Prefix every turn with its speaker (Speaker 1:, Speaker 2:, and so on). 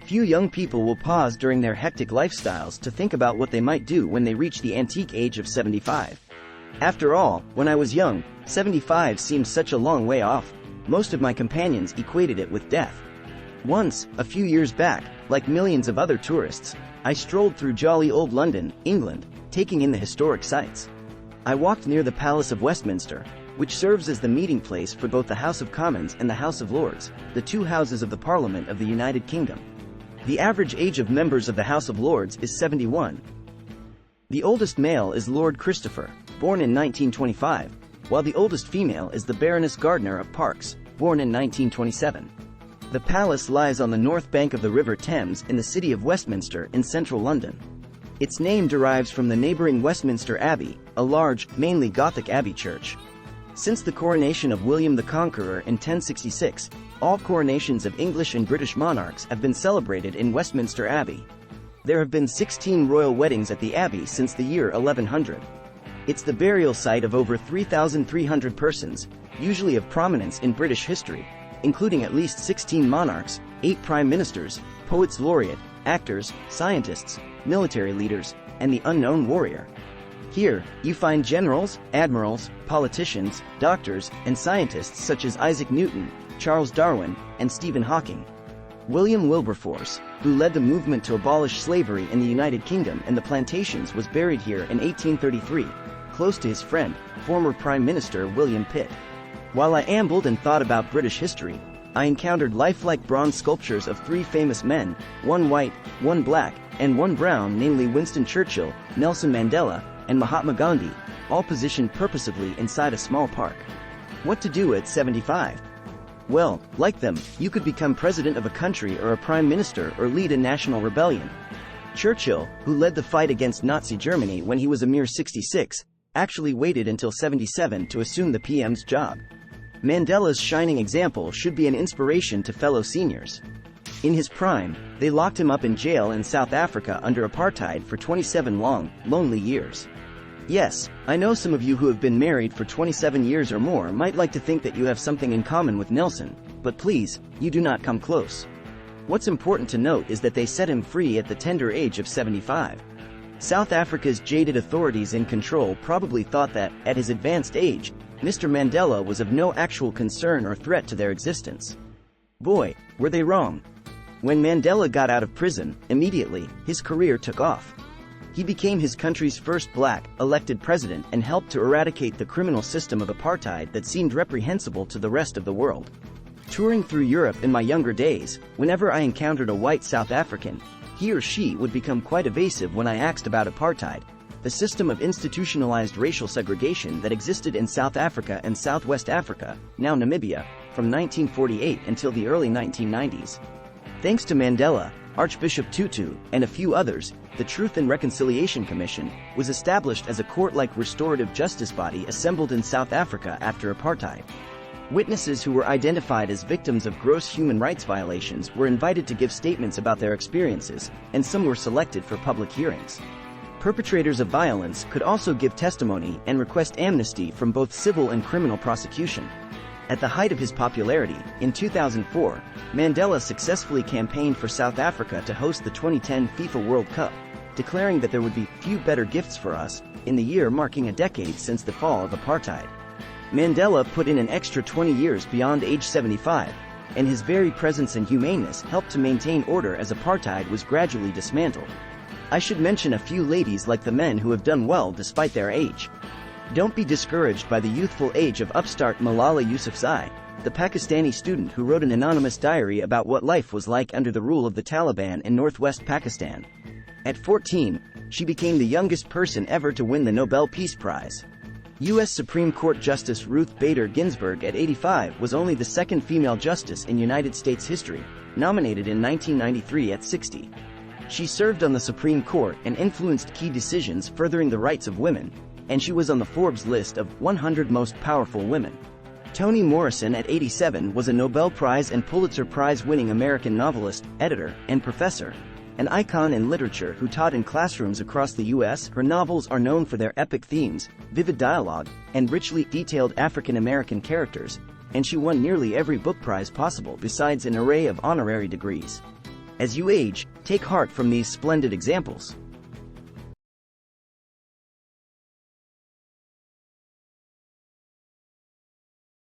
Speaker 1: Few young people will pause during their hectic lifestyles to think about what they might do when they reach the antique age of 75. After all, when I was young, 75 seemed such a long way off. Most of my companions equated it with death. Once, a few years back, like millions of other tourists, I strolled through jolly old London, England, taking in the historic sights. I walked near the Palace of Westminster, which serves as the meeting place for both the House of Commons and the House of Lords, the two houses of the Parliament of the United Kingdom. The average age of members of the House of Lords is 71. The oldest male is Lord Christopher, born in 1925, while the oldest female is the Baroness Gardiner of Parks, born in 1927. The palace lies on the north bank of the River Thames in the city of Westminster in central London. Its name derives from the neighboring Westminster Abbey, a large, mainly Gothic abbey church. Since the coronation of William the Conqueror in 1066, all coronations of English and British monarchs have been celebrated in Westminster Abbey. There have been 16 royal weddings at the abbey since the year 1100. It's the burial site of over 3,300 persons, usually of prominence in British history, including at least 16 monarchs, 8 prime ministers, poets laureate, actors, scientists, military leaders, and the unknown warrior. Here, you find generals, admirals, politicians, doctors, and scientists such as Isaac Newton, Charles Darwin, and Stephen Hawking. William Wilberforce, who led the movement to abolish slavery in the United Kingdom and the plantations, was buried here in 1833, close to his friend, former Prime Minister William Pitt. While I ambled and thought about British history, I encountered lifelike bronze sculptures of 3 famous men, one white, one black, and one brown, namely Winston Churchill, Nelson Mandela, and Mahatma Gandhi, all positioned purposefully inside a small park. What to do at 75? Well, like them, you could become president of a country or a prime minister or lead a national rebellion. Churchill, who led the fight against Nazi Germany when he was a mere 66, actually waited until 77 to assume the PM's job. Mandela's shining example should be an inspiration to fellow seniors. In his prime, they locked him up in jail in South Africa under apartheid for 27 long, lonely years. Yes, I know some of you who have been married for 27 years or more might like to think that you have something in common with Nelson, but please, you do not come close. What's important to note is that they set him free at the tender age of 75. South Africa's jaded authorities in control probably thought that, at his advanced age, Mr. Mandela was of no actual concern or threat to their existence. Boy, were they wrong. When Mandela got out of prison, immediately, his career took off. He became his country's first black, elected president and helped to eradicate the criminal system of apartheid that seemed reprehensible to the rest of the world. Touring through Europe in my younger days, whenever I encountered a white South African, he or she would become quite evasive when I asked about apartheid, the system of institutionalized racial segregation that existed in South Africa and Southwest Africa, now Namibia, from 1948 until the early 1990s. Thanks to Mandela, Archbishop Tutu, and a few others, the Truth and Reconciliation Commission was established as a court-like restorative justice body assembled in South Africa after apartheid. Witnesses who were identified as victims of gross human rights violations were invited to give statements about their experiences, and some were selected for public hearings. Perpetrators of violence could also give testimony and request amnesty from both civil and criminal prosecution. At the height of his popularity, in 2004, Mandela successfully campaigned for South Africa to host the 2010 FIFA World Cup, declaring that there would be few better gifts for us, in the year marking a decade since the fall of apartheid. Mandela put in an extra 20 years beyond age 75, and his very presence and humaneness helped to maintain order as apartheid was gradually dismantled. I should mention a few ladies like the men who have done well despite their age. Don't be discouraged by the youthful age of upstart Malala Yousafzai, the Pakistani student who wrote an anonymous diary about what life was like under the rule of the Taliban in northwest Pakistan. At 14, she became the youngest person ever to win the Nobel Peace Prize. U.S. Supreme Court Justice Ruth Bader Ginsburg at 85 was only the second female justice in United States history, nominated in 1993 at 60. She served on the Supreme Court and influenced key decisions furthering the rights of women, and she was on the Forbes list of 100 most powerful women. Toni Morrison at 87 was a Nobel Prize and Pulitzer Prize-winning American novelist, editor, and professor. An icon in literature who taught in classrooms across the U.S., her novels are known for their epic themes, vivid dialogue, and richly detailed African-American characters, and she won nearly every book prize possible besides an array of honorary degrees. As you age, take heart from these splendid examples.